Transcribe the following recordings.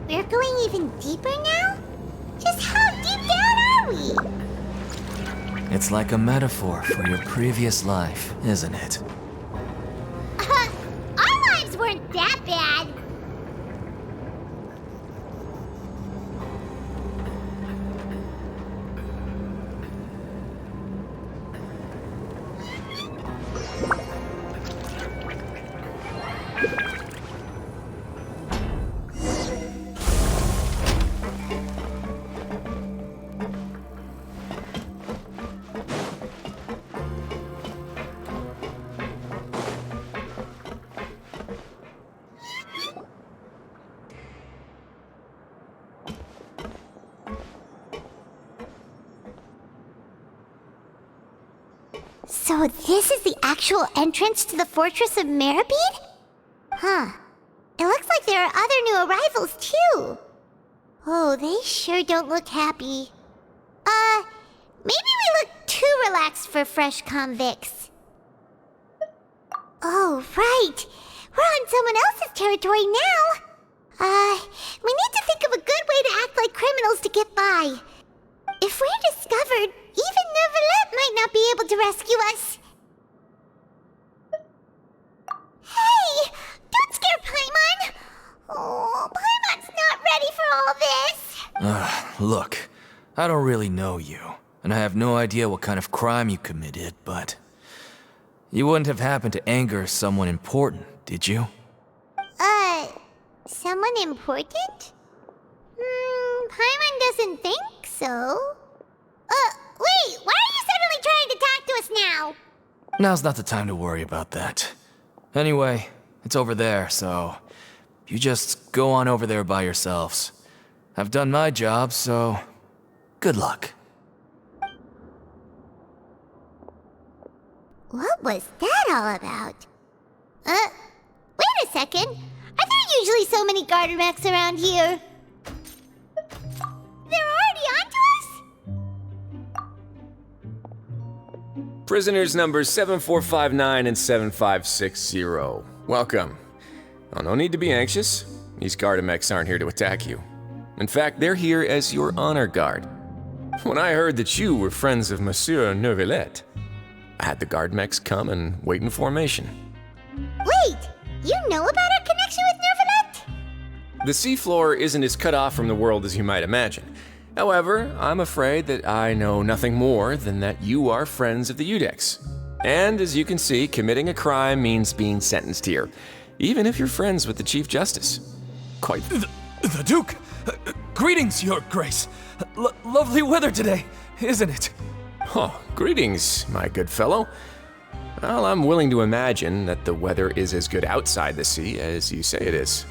We're going even deeper now? Just how deep down are we? It's like a metaphor for your previous life, isn't it? Our lives weren't that bad. So this is the actual entrance to the Fortress of Meropide? Huh. It looks like there are other new arrivals, too. Oh, they sure don't look happy. Maybe we look too relaxed for fresh convicts. Oh, right. We're on someone else's territory now. We need to think of a good way to act like criminals to get by. If we're discovered, even Neuvillette might not be able to rescue us. Hey! Don't scare Paimon! Oh, Paimon's not ready for all this! Look, I don't really know you, and I have no idea what kind of crime you committed, but... You wouldn't have happened to anger someone important, did you? Someone important? Paimon doesn't think so. Wait, why are you suddenly trying to talk to us now? Now's not the time to worry about that. Anyway, it's over there, so... You just go on over there by yourselves. I've done my job, so... Good luck. What was that all about? Wait a second. Are there usually so many Gardermechs around here? They're already onto us? Prisoners numbers 7459 and 7560. Welcome. Oh, no need to be anxious. These Gardermechs aren't here to attack you. In fact, they're here as your honor guard. When I heard that you were friends of Monsieur Neuvillette, I had the Gardermechs come and wait in formation. Wait, you know about our connection with Neuvillette? The seafloor isn't as cut off from the world as you might imagine. However, I'm afraid that I know nothing more than that you are friends of the Udex. And as you can see, committing a crime means being sentenced here, even if you're friends with the Chief Justice. Quite... The Duke! Greetings, Your Grace. Lovely weather today, isn't it? Oh, greetings, my good fellow. Well, I'm willing to imagine that the weather is as good outside the sea as you say it is.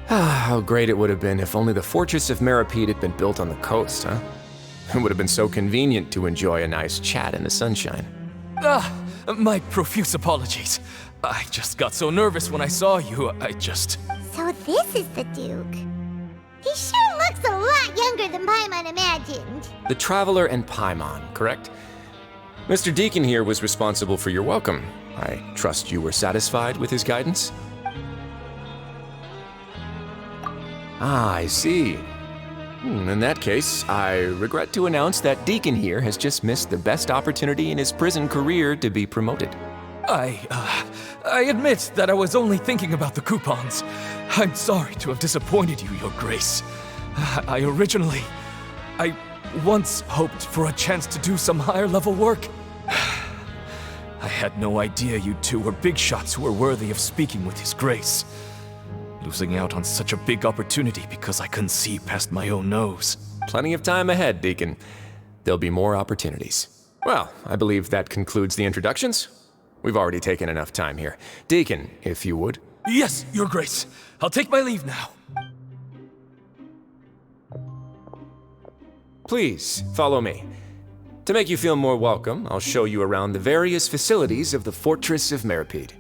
How great it would have been if only the Fortress of Meropide had been built on the coast, huh? It would have been so convenient to enjoy a nice chat in the sunshine. My profuse apologies. I just got so nervous when I saw you, So this is the Duke. He sure looks a lot younger than Paimon imagined. The Traveler and Paimon, correct? Mr. Deacon here was responsible for your welcome. I trust you were satisfied with his guidance? Ah, I see. In that case, I regret to announce that Deacon here has just missed the best opportunity in his prison career to be promoted. I admit that I was only thinking about the coupons. I'm sorry to have disappointed you, Your Grace. I once hoped for a chance to do some higher-level work. I had no idea you two were big shots who were worthy of speaking with His Grace. Losing out on such a big opportunity because I couldn't see past my own nose. Plenty of time ahead, Deacon. There'll be more opportunities. Well, I believe that concludes the introductions. We've already taken enough time here. Deacon, if you would. Yes, Your Grace. I'll take my leave now. Please, follow me. To make you feel more welcome, I'll show you around the various facilities of the Fortress of Meropide.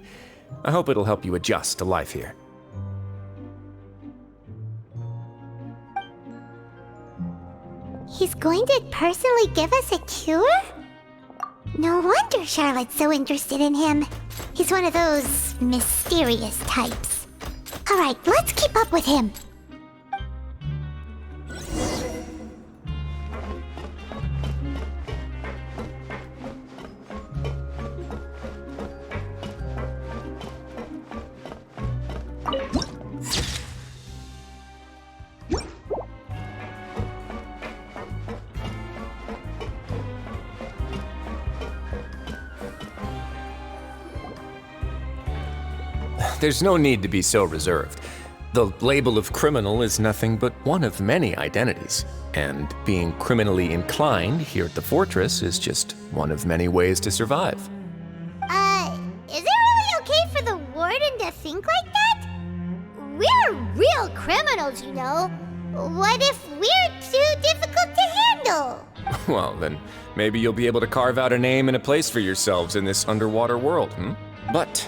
I hope it'll help you adjust to life here. He's going to personally give us a cure? No wonder Charlotte's so interested in him. He's one of those mysterious types. Alright, let's keep up with him. There's no need to be so reserved. The label of criminal is nothing but one of many identities, and being criminally inclined here at the fortress is just one of many ways to survive. Is it really okay for the warden to think like that? We're real criminals, you know. What if we're too difficult to handle? Well, then maybe you'll be able to carve out a name and a place for yourselves in this underwater world, But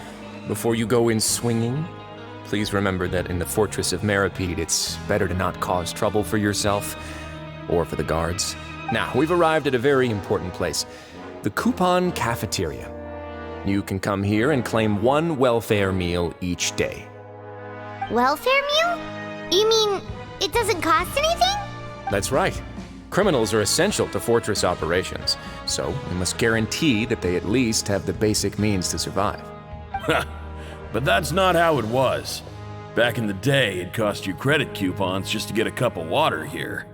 before you go in swinging, please remember that in the fortress of Meropide, it's better to not cause trouble for yourself or for the guards. Now, we've arrived at a very important place, the Coupon Cafeteria. You can come here and claim one welfare meal each day. Welfare meal? You mean it doesn't cost anything? That's right. Criminals are essential to fortress operations, so we must guarantee that they at least have the basic means to survive. But that's not how it was. Back in the day, it cost you credit coupons just to get a cup of water here.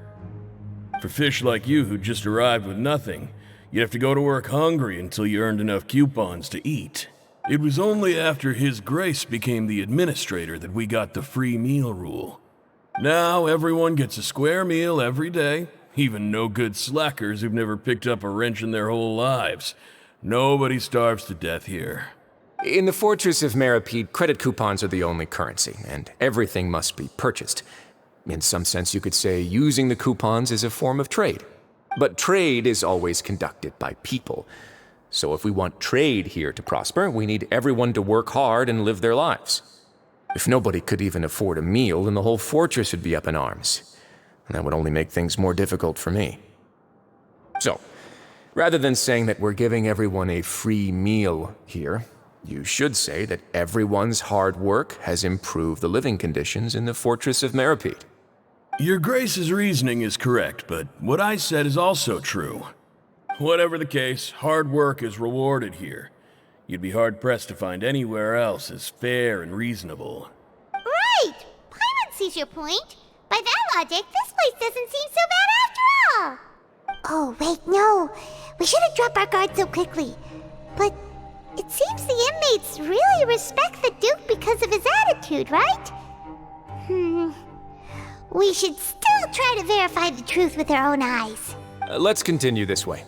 For fish like you who just arrived with nothing, you'd have to go to work hungry until you earned enough coupons to eat. It was only after His Grace became the administrator that we got the free meal rule. Now everyone gets a square meal every day, even no-good slackers who've never picked up a wrench in their whole lives. Nobody starves to death here. In the fortress of Meropide, credit coupons are the only currency, and everything must be purchased. In some sense, you could say using the coupons is a form of trade. But trade is always conducted by people. So if we want trade here to prosper, we need everyone to work hard and live their lives. If nobody could even afford a meal, then the whole fortress would be up in arms. And that would only make things more difficult for me. So, rather than saying that we're giving everyone a free meal here, you should say that everyone's hard work has improved the living conditions in the fortress of Meropide. Your Grace's reasoning is correct, but what I said is also true. Whatever the case, hard work is rewarded here. You'd be hard-pressed to find anywhere else as fair and reasonable. Right! Paimon sees your point. By that logic, this place doesn't seem so bad after all. Oh, wait, no. We shouldn't drop our guard so quickly. But it seems the inmates really respect the Duke because of his attitude, right? We should still try to verify the truth with our own eyes. Let's continue this way.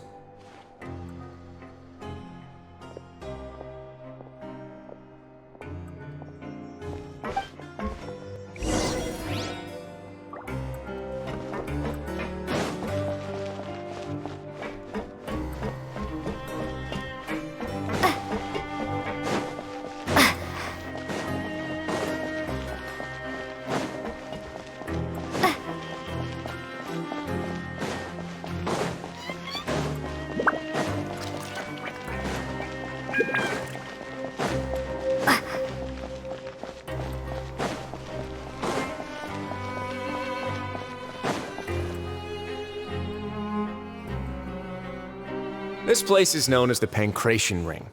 This place is known as the Pancration Ring.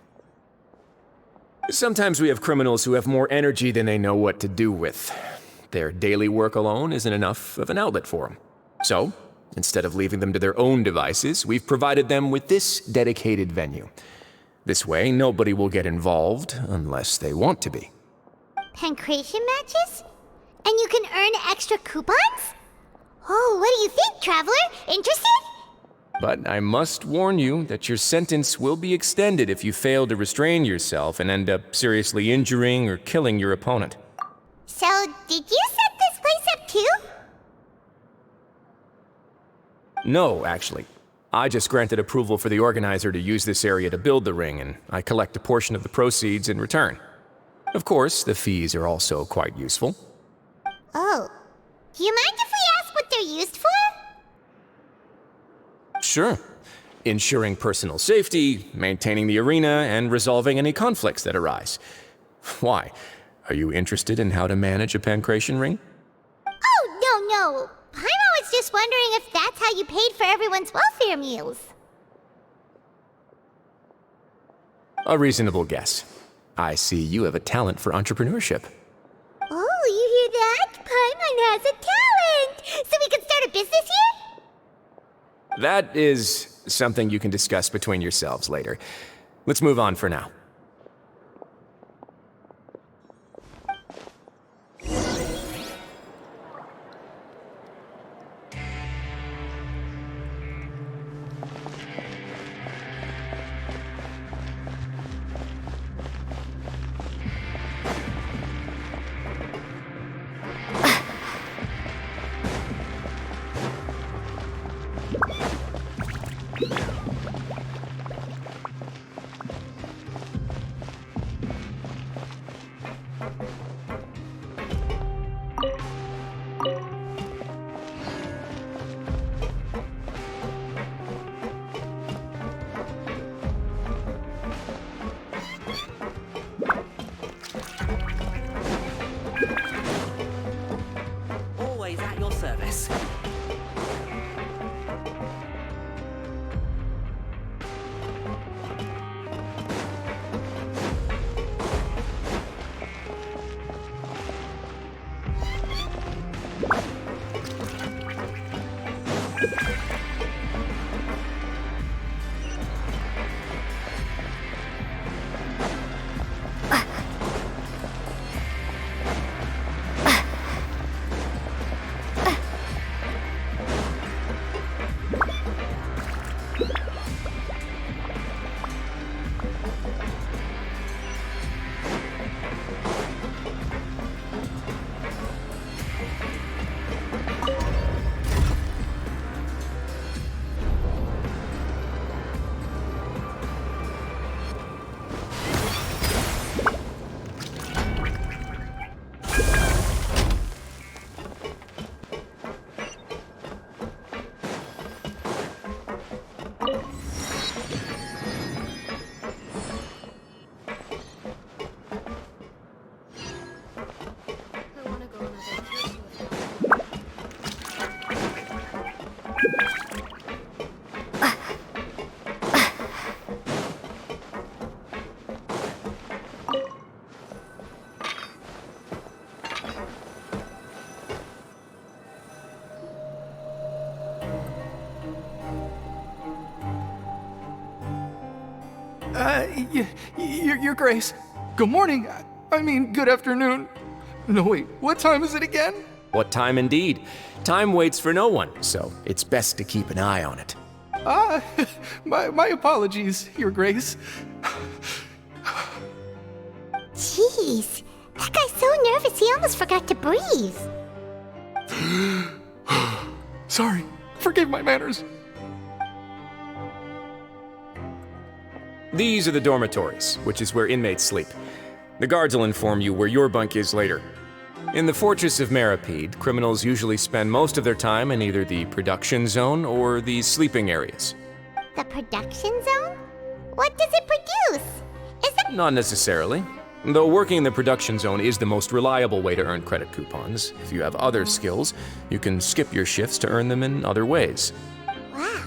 Sometimes we have criminals who have more energy than they know what to do with. Their daily work alone isn't enough of an outlet for them. So, instead of leaving them to their own devices, we've provided them with this dedicated venue. This way, nobody will get involved unless they want to be. Pancration matches? And you can earn extra coupons? Oh, what do you think, traveler? Interested? But I must warn you that your sentence will be extended if you fail to restrain yourself and end up seriously injuring or killing your opponent. So, did you set this place up too? No, actually. I just granted approval for the organizer to use this area to build the ring, and I collect a portion of the proceeds in return. Of course, the fees are also quite useful. Oh. Do you mind if we ask what they're used for? Sure. Ensuring personal safety, maintaining the arena, and resolving any conflicts that arise. Why? Are you interested in how to manage a pancration ring? Oh, no. Paimon was just wondering if that's how you paid for everyone's welfare meals. A reasonable guess. I see you have a talent for entrepreneurship. Oh, you hear that? Paimon has a talent! So we can start a business here? That is something you can discuss between yourselves later. Let's move on for now. Always at your service. Your Grace. Good morning. I mean, good afternoon. No, wait, what time is it again? What time indeed? Time waits for no one, so it's best to keep an eye on it. My apologies, Your Grace. Jeez, that guy's so nervous he almost forgot to breathe. Sorry, forgive my manners. These are the dormitories, which is where inmates sleep. The guards will inform you where your bunk is later. In the Fortress of Meropide, criminals usually spend most of their time in either the production zone or the sleeping areas. The production zone? What does it produce? Is it... Not necessarily. Though working in the production zone is the most reliable way to earn credit coupons, if you have other skills, you can skip your shifts to earn them in other ways. Wow.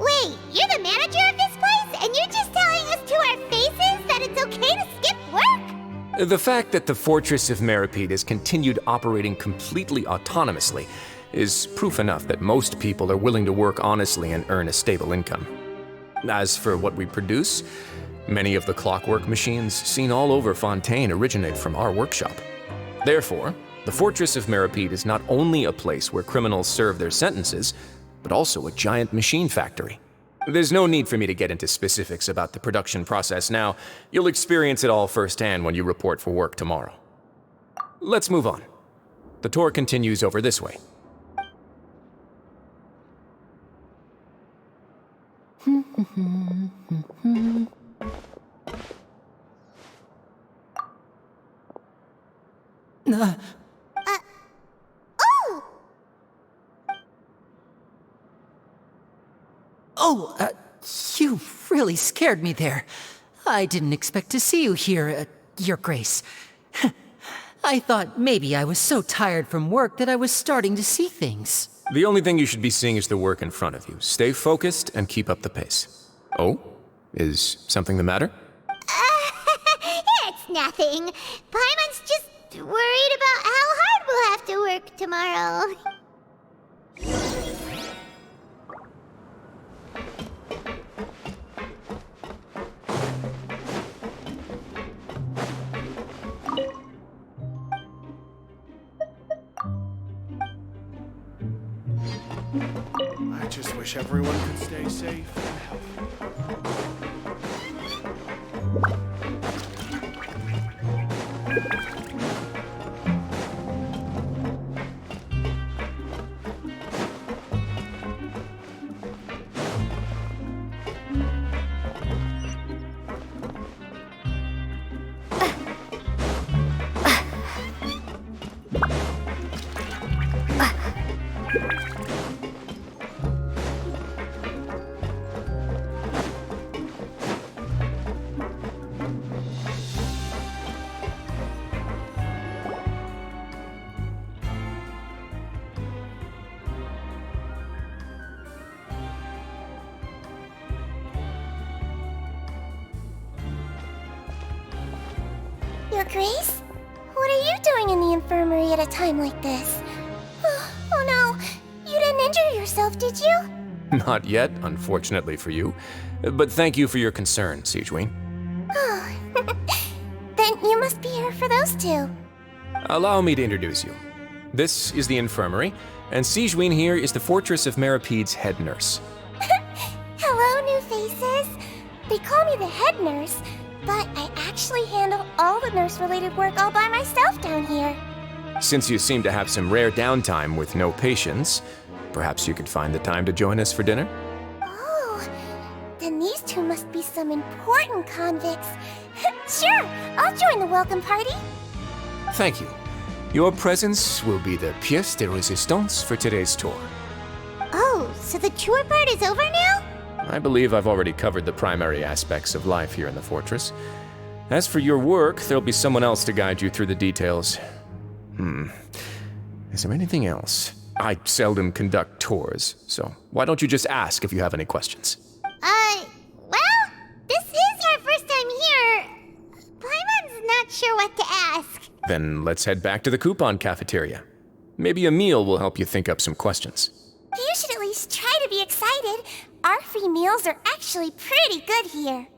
Wait, you're the manager of this place? And you're just telling us to our faces that it's okay to skip work? The fact that the Fortress of Meropide has continued operating completely autonomously is proof enough that most people are willing to work honestly and earn a stable income. As for what we produce, many of the clockwork machines seen all over Fontaine originate from our workshop. Therefore, the Fortress of Meropide is not only a place where criminals serve their sentences, but also a giant machine factory. There's no need for me to get into specifics about the production process now. You'll experience it all firsthand when you report for work tomorrow. Let's move on. The tour continues over this way. You really scared me there. I didn't expect to see you here, Your Grace. I thought maybe I was so tired from work that I was starting to see things. The only thing you should be seeing is the work in front of you. Stay focused and keep up the pace. Oh? Is something the matter? It's nothing. Paimon's just worried about how hard we'll have to work tomorrow. I just wish everyone could stay safe and healthy. Your Grace? What are you doing in the infirmary at a time like this? Oh no, you didn't injure yourself, did you? Not yet, unfortunately for you. But thank you for your concern, Sigewin. Then you must be here for those two. Allow me to introduce you. This is the infirmary, and Sigewin here is the Fortress of Meropide's head nurse. Hello, new faces. They call me the head nurse, but I actually handle all the nurse-related work all by myself down here. Since you seem to have some rare downtime with no patients, perhaps you could find the time to join us for dinner? Oh, then these two must be some important convicts. Sure, I'll join the welcome party. Thank you. Your presence will be the pièce de résistance for today's tour. Oh, so the tour part is over now? I believe I've already covered the primary aspects of life here in the fortress. As for your work, there'll be someone else to guide you through the details. Is there anything else? I seldom conduct tours, so why don't you just ask if you have any questions? Well, this is our first time here. Paimon's not sure what to ask. Then let's head back to the coupon cafeteria. Maybe a meal will help you think up some questions. You should at least try to be excited. Our free meals are actually pretty good here.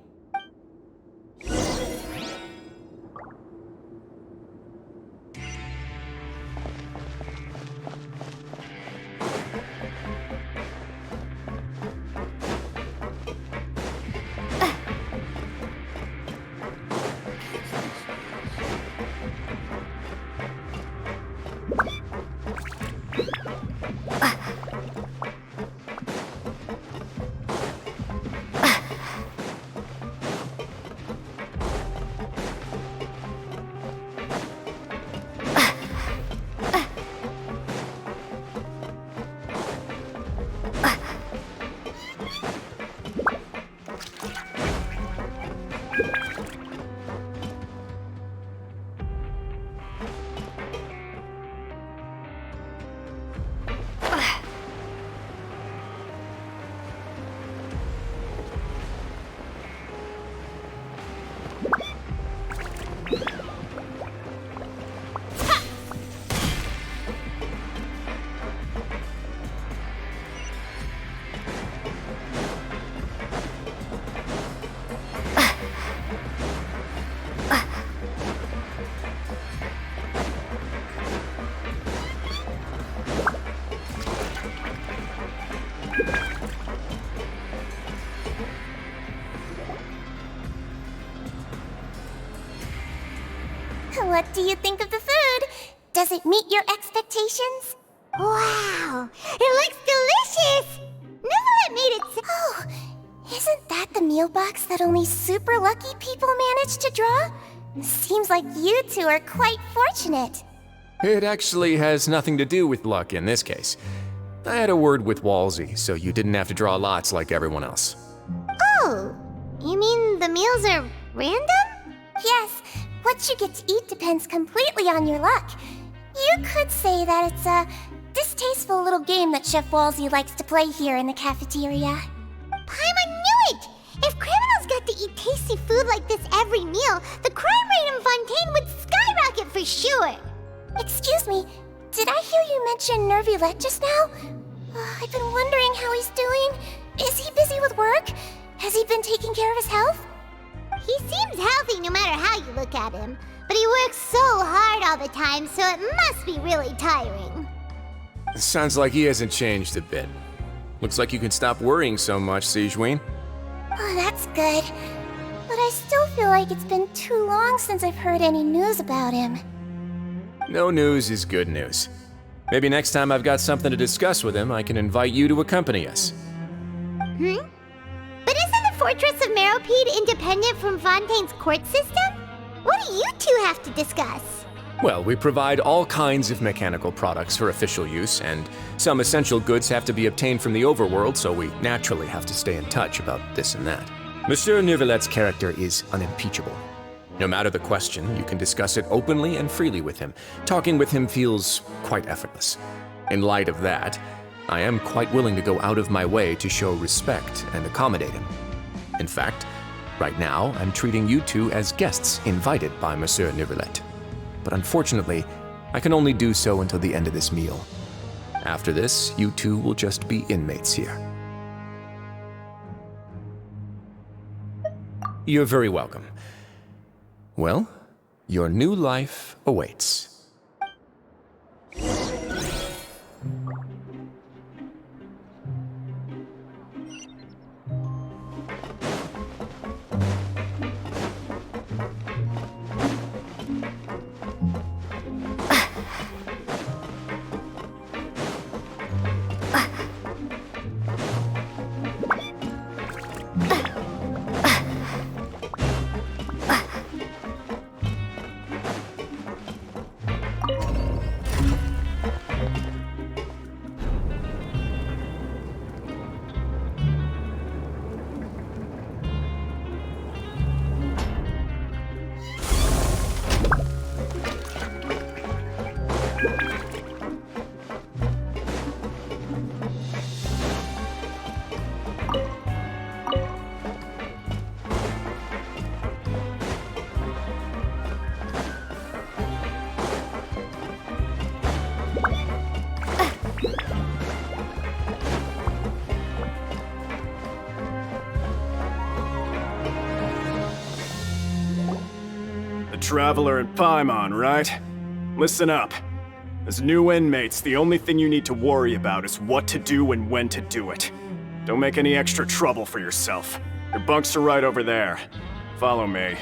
What do you think of the food? Does it meet your expectations? Wow, it looks delicious! Never made it so— Oh, isn't that the meal box that only super lucky people manage to draw? Seems like you two are quite fortunate. It actually has nothing to do with luck in this case. I had a word with Walsey, so you didn't have to draw lots like everyone else. Oh, you mean the meals are random? Yes. what you get to eat depends completely on your luck. You could say that it's a distasteful little game that Chef Walsey likes to play here in the cafeteria. Paimon knew it! If criminals got to eat tasty food like this every meal, the crime rate in Fontaine would skyrocket for sure! Excuse me, did I hear you mention Nervulette just now? I've been wondering how he's doing. Is he busy with work? Has he been taking care of his health? He seems healthy no matter how you look at him, but he works so hard all the time, so it must be really tiring. Sounds like he hasn't changed a bit. Looks like you can stop worrying so much, Sigewinne. Oh, that's good. But I still feel like it's been too long since I've heard any news about him. No news is good news. Maybe next time I've got something to discuss with him, I can invite you to accompany us. But isn't the Fortress of Meropide independent from Fontaine's court system? What do you two have to discuss? Well, we provide all kinds of mechanical products for official use, and some essential goods have to be obtained from the overworld, so we naturally have to stay in touch about this and that. Monsieur Nervulette's character is unimpeachable. No matter the question, you can discuss it openly and freely with him. Talking with him feels quite effortless. In light of that, I am quite willing to go out of my way to show respect and accommodate him. In fact, right now, I'm treating you two as guests invited by Monsieur Nervulette. But unfortunately, I can only do so until the end of this meal. After this, you two will just be inmates here. You're very welcome. Well, your new life awaits. Traveler and Paimon, right? Listen up. As new inmates, the only thing you need to worry about is what to do and when to do it. Don't make any extra trouble for yourself. Your bunks are right over there. Follow me.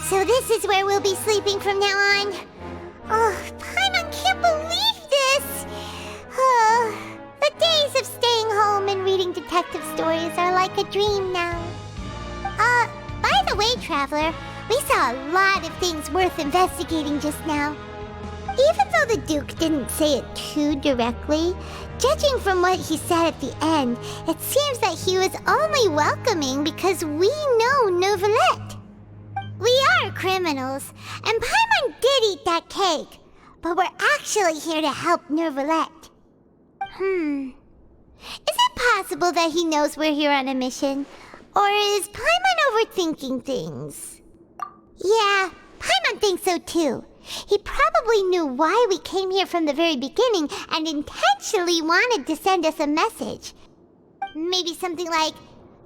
So this is where we'll be sleeping from now on? Oh, Paimon can't believe this! The days of staying home and reading detective stories are like a dream now. By the way, Traveler, we saw a lot of things worth investigating just now. Even though the Duke didn't say it too directly, judging from what he said at the end, it seems that he was only welcoming because we know Nervulette. We are criminals, and Paimon did eat that cake, but we're actually here to help Nervulette. Is it possible that he knows we're here on a mission? Or is Paimon overthinking things? Yeah, Paimon thinks so too. He probably knew why we came here from the very beginning and intentionally wanted to send us a message. Maybe something like,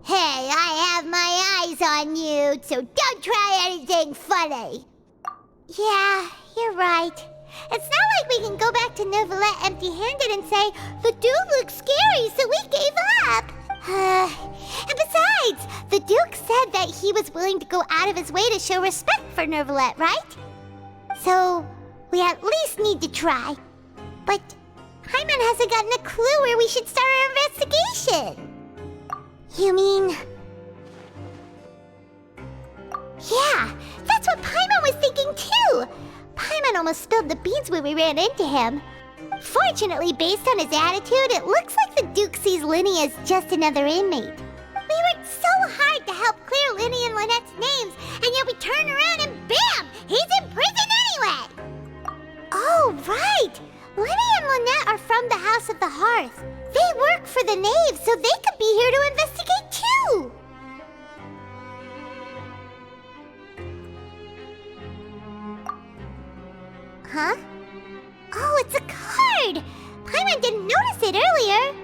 "Hey, I have my eyes on you, so don't try anything funny." Yeah, you're right. It's not like we can go back to Nervulette empty-handed and say, "The dude looks scary, so we gave up." And besides, the Duke said that he was willing to go out of his way to show respect for Nervulette, right? So, we at least need to try. But Paimon hasn't gotten a clue where we should start our investigation. You mean... Yeah, that's what Paimon was thinking too! Paimon almost spilled the beans when we ran into him. Fortunately, based on his attitude, it looks like the Duke sees Linny as just another inmate. We worked so hard to help clear Linny and Lynette's names, and yet we turn around and bam! He's in prison anyway! Oh, right! Linny and Lynette are from the House of the Hearth. They work for the Knave, so they could be here to investigate too! Huh? Oh, it's a card! Paimon didn't notice it earlier.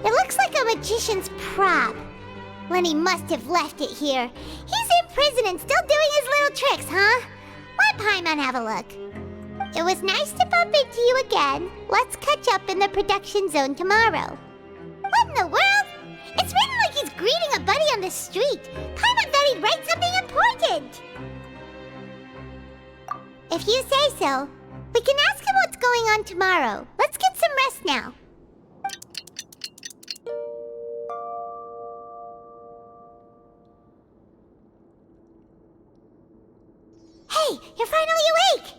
It looks like a magician's prop. Lenny must have left it here. He's in prison and still doing his little tricks, huh? Let Paimon have a look. It was nice to bump into you again. Let's catch up in the production zone tomorrow. What in the world? It's written like he's greeting a buddy on the street. Paimon thought he'd write something important. If you say so. We can ask him what's going on tomorrow. Let's get some rest now. Hey, you're finally awake!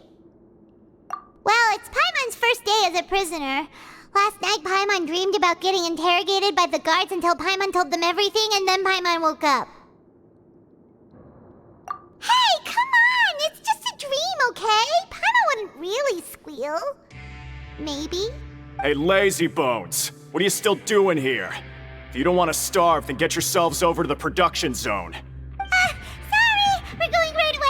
Well, it's Paimon's first day as a prisoner. Last night, Paimon dreamed about getting interrogated by the guards until Paimon told them everything, and then Paimon woke up. Hey, come on! It's just a dream, okay? Paimon wouldn't really squeal. Maybe. Hey, lazy bones! What are you still doing here? If you don't want to starve, then get yourselves over to the production zone. Sorry! We're going right away!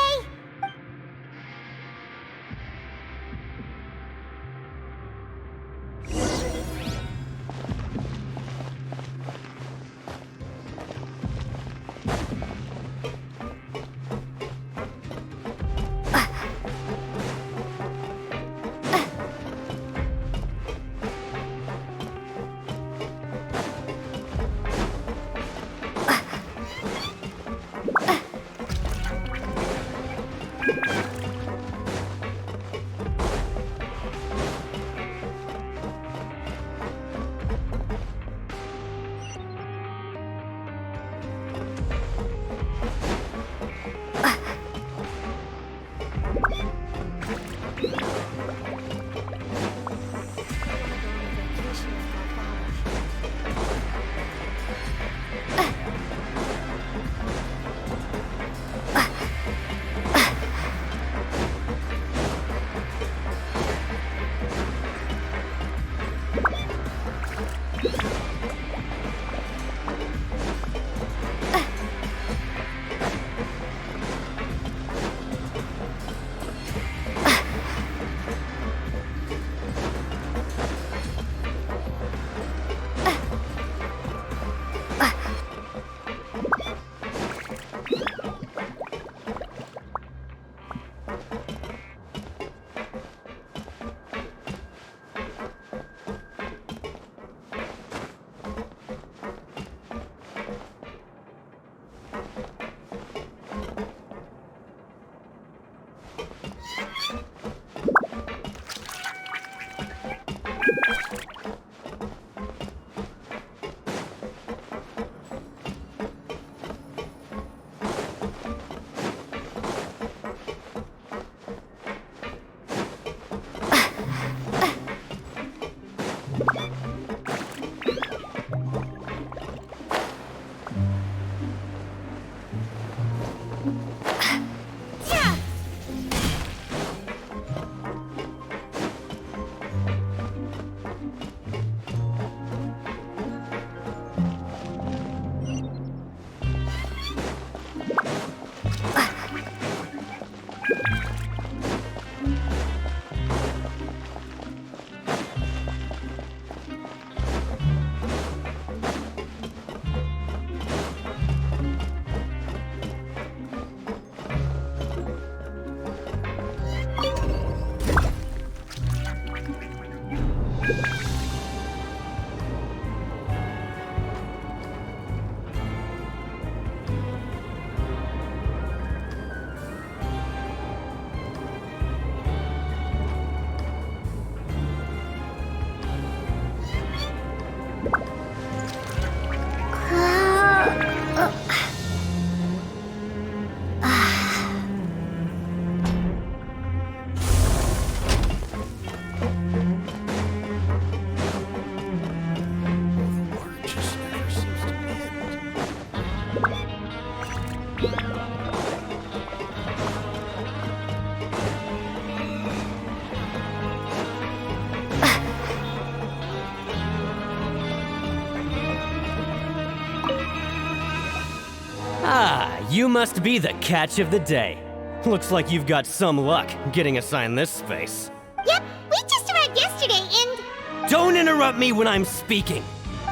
Ah, you must be the catch of the day. Looks like you've got some luck getting assigned this space. Yep, we just arrived yesterday and... Don't interrupt me when I'm speaking.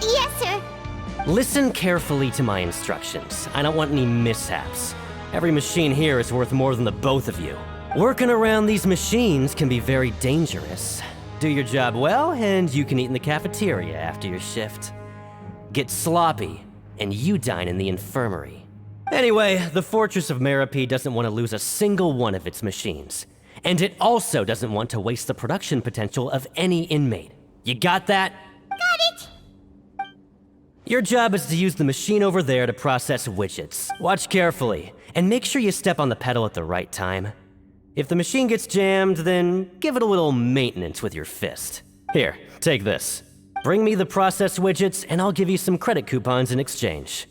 Yes, sir. Listen carefully to my instructions. I don't want any mishaps. Every machine here is worth more than the both of you. Working around these machines can be very dangerous. Do your job well, and you can eat in the cafeteria after your shift. Get sloppy, and you dine in the infirmary. Anyway, the Fortress of Meropide doesn't want to lose a single one of its machines. And it also doesn't want to waste the production potential of any inmate. You got that? Got it. Your job is to use the machine over there to process widgets. Watch carefully, and make sure you step on the pedal at the right time. If the machine gets jammed, then give it a little maintenance with your fist. Here, take this. Bring me the process widgets, and I'll give you some credit coupons in exchange.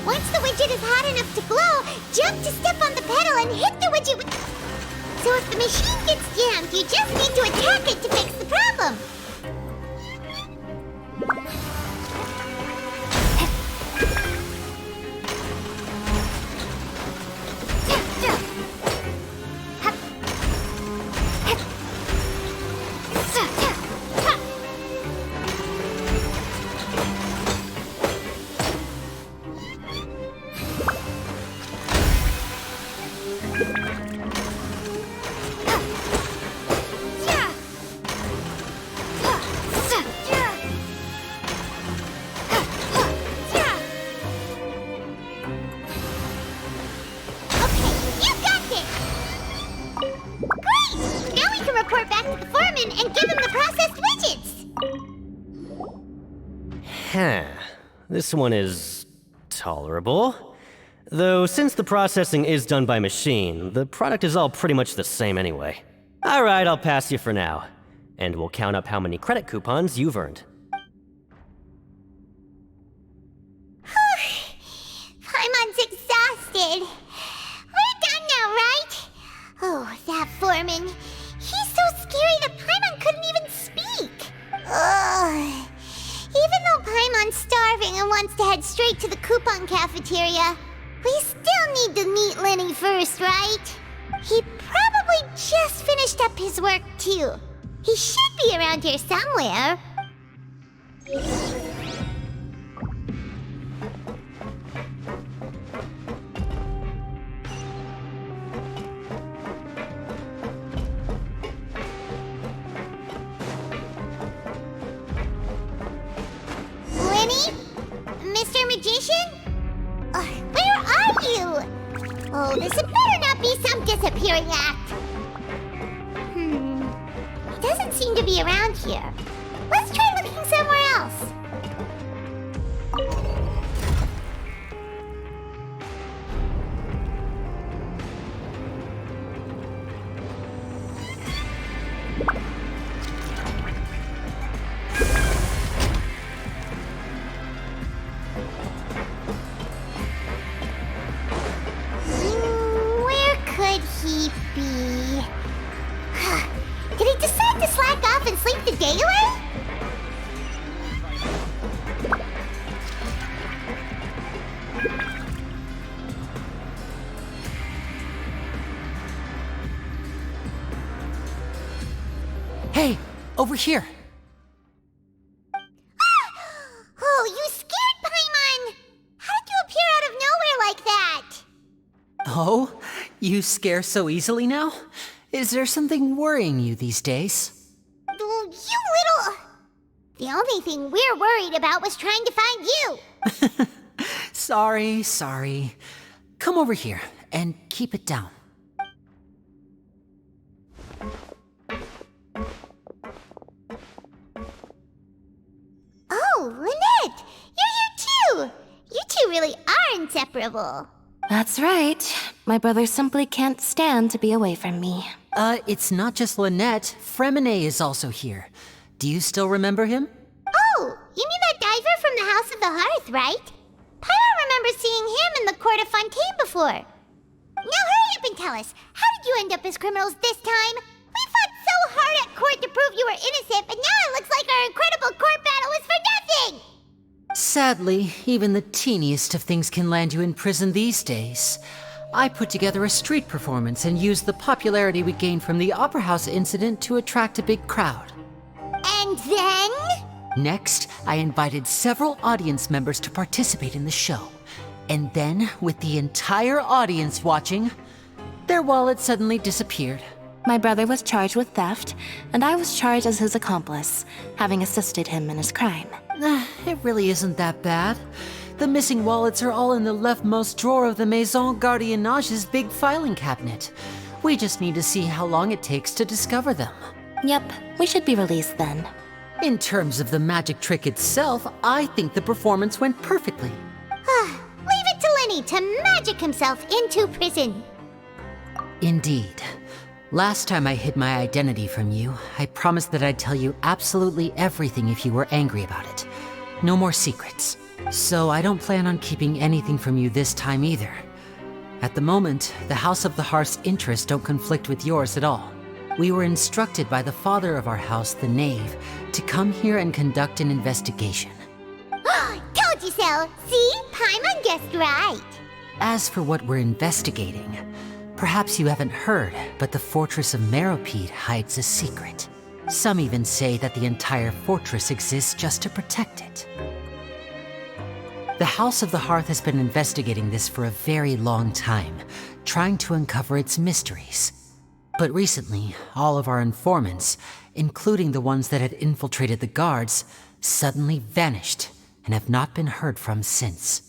Once the widget is hot enough to glow, jump to step on the pedal and hit the widget with... So if the machine gets jammed, you just need to attack it to fix the problem. Report back to the foreman and give him the processed widgets! Huh. This one is tolerable. Though since the processing is done by machine, the product is all pretty much the same anyway. Alright, I'll pass you for now. And we'll count up how many credit coupons you've earned. Paimon's exhausted. We're done now, right? Oh, that foreman. He's so scary that Paimon couldn't even speak. Ugh. Even though Paimon's starving and wants to head straight to the coupon cafeteria, we still need to meet Lenny first, right? He probably just finished up his work, too. He should be around here somewhere. Lenny? Mr. Magician? Where are you? Oh, this had better not be some disappearing act. He doesn't seem to be around here. Let's try looking somewhere else. Where could he be? Did he decide to slack off and sleep the day away? Hey, over here. Oh, you scared Paimon! How did you appear out of nowhere like that? Oh, you scare so easily now? Is there something worrying you these days? Oh, You little... The only thing we're worried about was trying to find you. Sorry. Come over here and keep it down. Oh, Lynette! You're here too! You two really are inseparable. That's right. My brother simply can't stand to be away from me. It's not just Lynette. Fremine is also here. Do you still remember him? Oh, you mean that diver from the House of the Hearth, right? Paimon remembers seeing him in the Court of Fontaine before. Now hurry up and tell us, how did you end up as criminals this time? We fought so hard at court to prove you were innocent, but now it looks like our incredible court battle was for nothing! Sadly, even the teeniest of things can land you in prison these days. I put together a street performance and used the popularity we gained from the Opera House incident to attract a big crowd. And then? Next, I invited several audience members to participate in the show. And then, with the entire audience watching, their wallet suddenly disappeared. My brother was charged with theft, and I was charged as his accomplice, having assisted him in his crime. It really isn't that bad. The missing wallets are all in the leftmost drawer of the Maison Gardiennage's big filing cabinet. We just need to see how long it takes to discover them. Yep, we should be released then. In terms of the magic trick itself, I think the performance went perfectly. Leave it to Lenny to magic himself into prison. Indeed. Last time I hid my identity from you, I promised that I'd tell you absolutely everything if you were angry about it. No more secrets. So I don't plan on keeping anything from you this time either. At the moment, the House of the Hearth's interests don't conflict with yours at all. We were instructed by the father of our house, the Knave, to come here and conduct an investigation. Told you so! See? Paimon guessed right. As for what we're investigating, perhaps you haven't heard, but the fortress of Meropide hides a secret. Some even say that the entire fortress exists just to protect it. The House of the Hearth has been investigating this for a very long time, trying to uncover its mysteries. But recently, all of our informants, including the ones that had infiltrated the guards, suddenly vanished and have not been heard from since.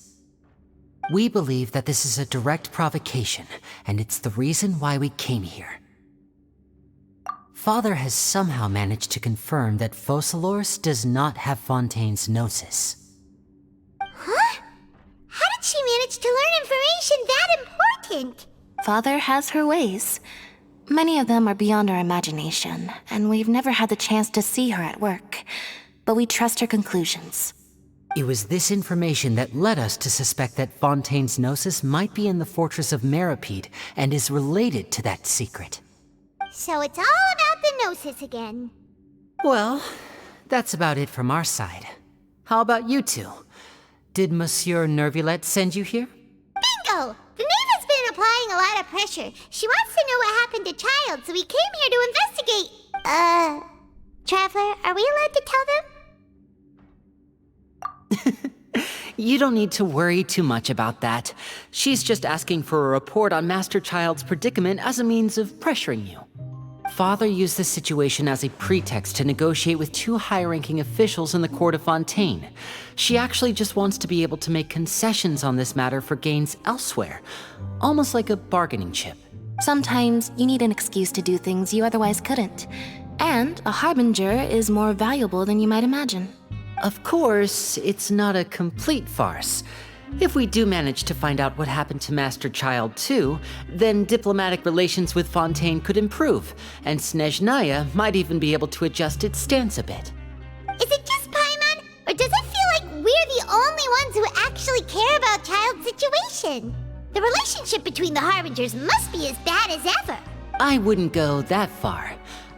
We believe that this is a direct provocation, and it's the reason why we came here. Father has somehow managed to confirm that Focalors does not have Fontaine's Gnosis. Huh? How did she manage to learn information that important? Father has her ways. Many of them are beyond our imagination, and we've never had the chance to see her at work. But we trust her conclusions. It was this information that led us to suspect that Fontaine's Gnosis might be in the fortress of Meropide and is related to that secret. So it's all about the Gnosis again. Well, that's about it from our side. How about you two? Did Monsieur Nervulette send you here? Bingo! The Knave has been applying a lot of pressure. She wants to know what happened to Child, so we came here to investigate. Traveler, are we allowed to tell them? You don't need to worry too much about that. She's just asking for a report on Master Child's predicament as a means of pressuring you. Father used this situation as a pretext to negotiate with two high-ranking officials in the court of Fontaine. She actually just wants to be able to make concessions on this matter for gains elsewhere, almost like a bargaining chip. Sometimes you need an excuse to do things you otherwise couldn't. And a harbinger is more valuable than you might imagine. Of course, it's not a complete farce. If we do manage to find out what happened to Master Child too, then diplomatic relations with Fontaine could improve, and Snezhnaya might even be able to adjust its stance a bit. Is it just Paimon, or does it feel like we're the only ones who actually care about Child's situation? The relationship between the Harbingers must be as bad as ever. I wouldn't go that far.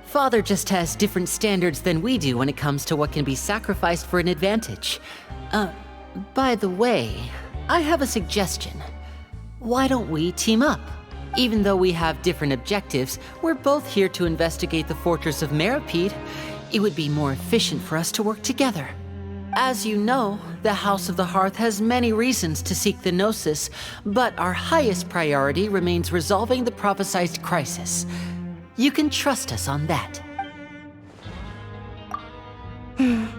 Father just has different standards than we do when it comes to what can be sacrificed for an advantage. By the way, I have a suggestion. Why don't we team up? Even though we have different objectives, we're both here to investigate the fortress of Meropide. It would be more efficient for us to work together. As you know, the House of the Hearth has many reasons to seek the Gnosis, but our highest priority remains resolving the prophesized crisis. You can trust us on that.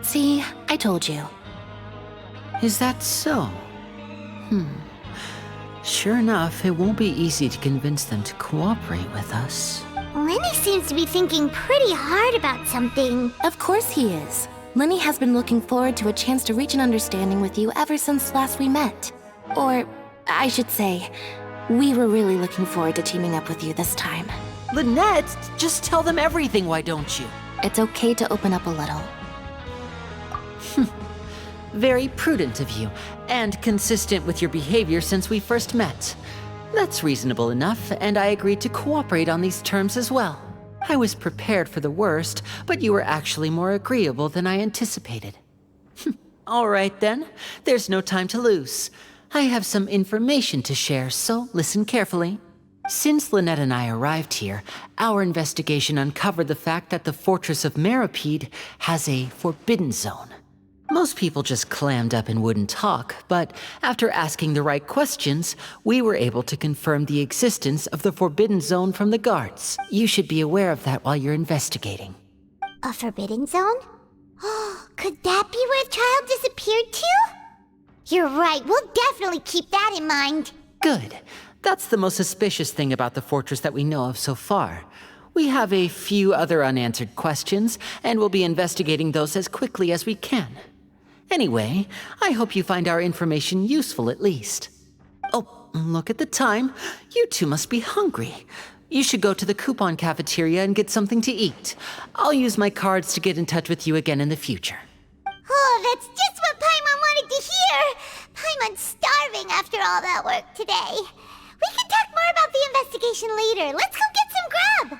See, I told you. Is that so? Sure enough, it won't be easy to convince them to cooperate with us. Lenny seems to be thinking pretty hard about something. Of course he is. Lenny has been looking forward to a chance to reach an understanding with you ever since last we met. Or, I should say, we were really looking forward to teaming up with you this time. Lynette, just tell them everything, why don't you? It's okay to open up a little. Very prudent of you, and consistent with your behavior since we first met. That's reasonable enough, and I agreed to cooperate on these terms as well. I was prepared for the worst, but you were actually more agreeable than I anticipated. All right then, there's no time to lose. I have some information to share, so listen carefully. Since Lynette and I arrived here, our investigation uncovered the fact that the Fortress of Meropide has a forbidden zone. Most people just clammed up and wouldn't talk, but after asking the right questions, we were able to confirm the existence of the Forbidden Zone from the guards. You should be aware of that while you're investigating. A forbidden zone? Could that be where the child disappeared to? You're right, we'll definitely keep that in mind. Good. That's the most suspicious thing about the fortress that we know of so far. We have a few other unanswered questions, and we'll be investigating those as quickly as we can. Anyway, I hope you find our information useful at least. Oh, look at the time. You two must be hungry. You should go to the coupon cafeteria and get something to eat. I'll use my cards to get in touch with you again in the future. Oh, that's just what Paimon wanted to hear! Paimon's starving after all that work today. We can talk more about the investigation later. Let's go get some grub!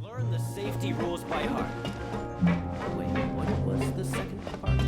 Learn the safety rules by heart. Wait, what was the second part?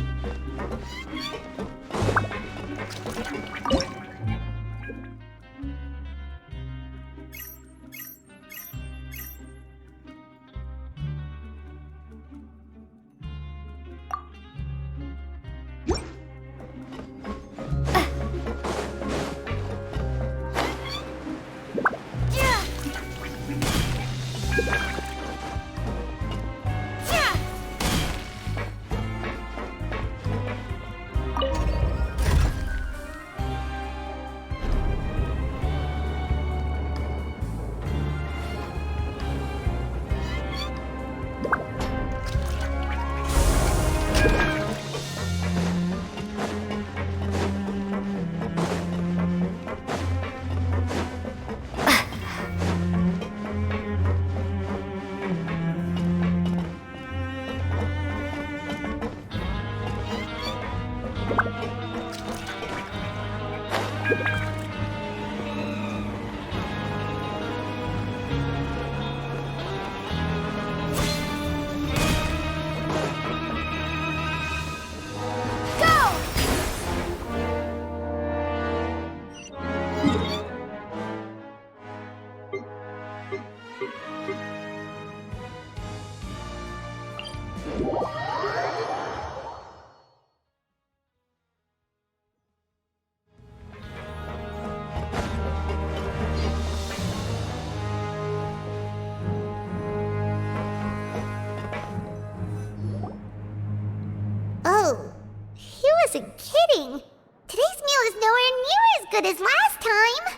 Oh, he wasn't kidding. Today's meal is nowhere near as good as last time.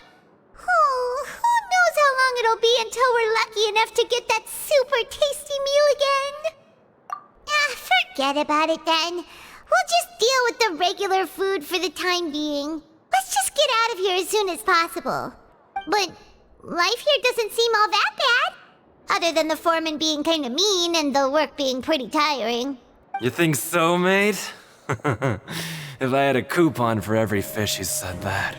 Oh, who knows how long it'll be until we're lucky enough to get that super tasty meal again? Forget about it then. We'll just deal with the regular food for the time being. Let's just get out of here as soon as possible. But life here doesn't seem all that bad. Other than the foreman being kinda mean and the work being pretty tiring. You think so, mate? If I had a coupon for every fish who said that.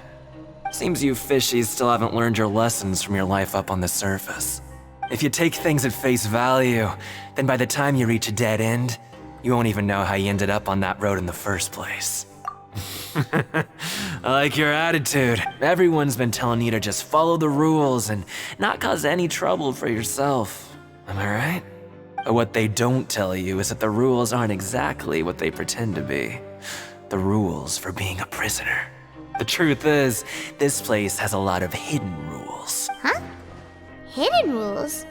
Seems you fishies still haven't learned your lessons from your life up on the surface. If you take things at face value, then by the time you reach a dead end, you won't even know how you ended up on that road in the first place. I like your attitude. Everyone's been telling you to just follow the rules and not cause any trouble for yourself. Am I right? But what they don't tell you is that the rules aren't exactly what they pretend to be. The rules for being a prisoner. The truth is, this place has a lot of hidden rules. Huh? Hidden rules?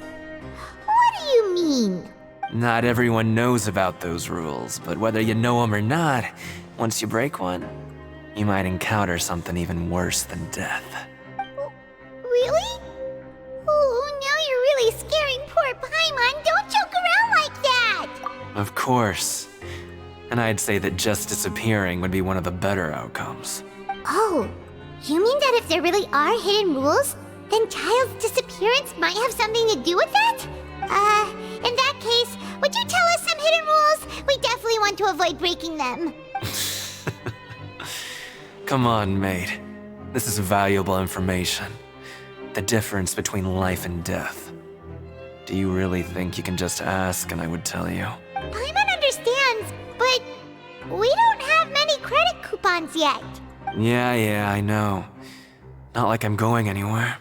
What do you mean? Not everyone knows about those rules, but whether you know them or not, once you break one, you might encounter something even worse than death. Really? Oh, now you're really scaring poor Paimon. Don't joke around like that! Of course. And I'd say that just disappearing would be one of the better outcomes. Oh, You mean that if there really are hidden rules, then Child's disappearance might have something to do with that? In that case, would you tell us some hidden rules? We definitely want to avoid breaking them. Come on, mate. This is valuable information. The difference between life and death. Do you really think you can just ask and I would tell you? Paimon understands, but we don't have many credit coupons yet. Yeah, I know. Not like I'm going anywhere.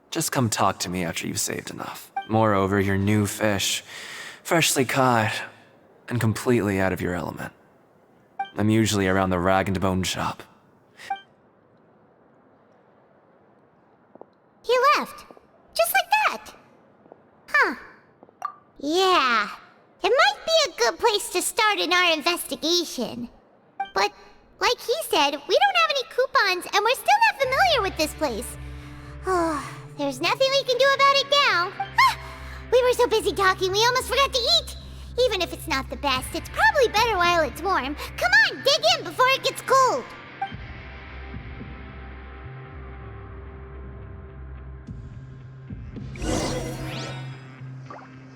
Just come talk to me after you've saved enough. Moreover, you're new fish, freshly caught, and completely out of your element. I'm usually around the rag and bone shop. He left. Just like that. Huh. Yeah. It might be a good place to start in our investigation. But, like he said, we don't have any coupons and we're still not familiar with this place. Oh, there's nothing we can do about it now. Ah, we were so busy talking we almost forgot to eat. Even if it's not the best, it's probably better while it's warm. Come on, dig in before it gets cold.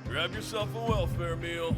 Grab yourself a welfare meal.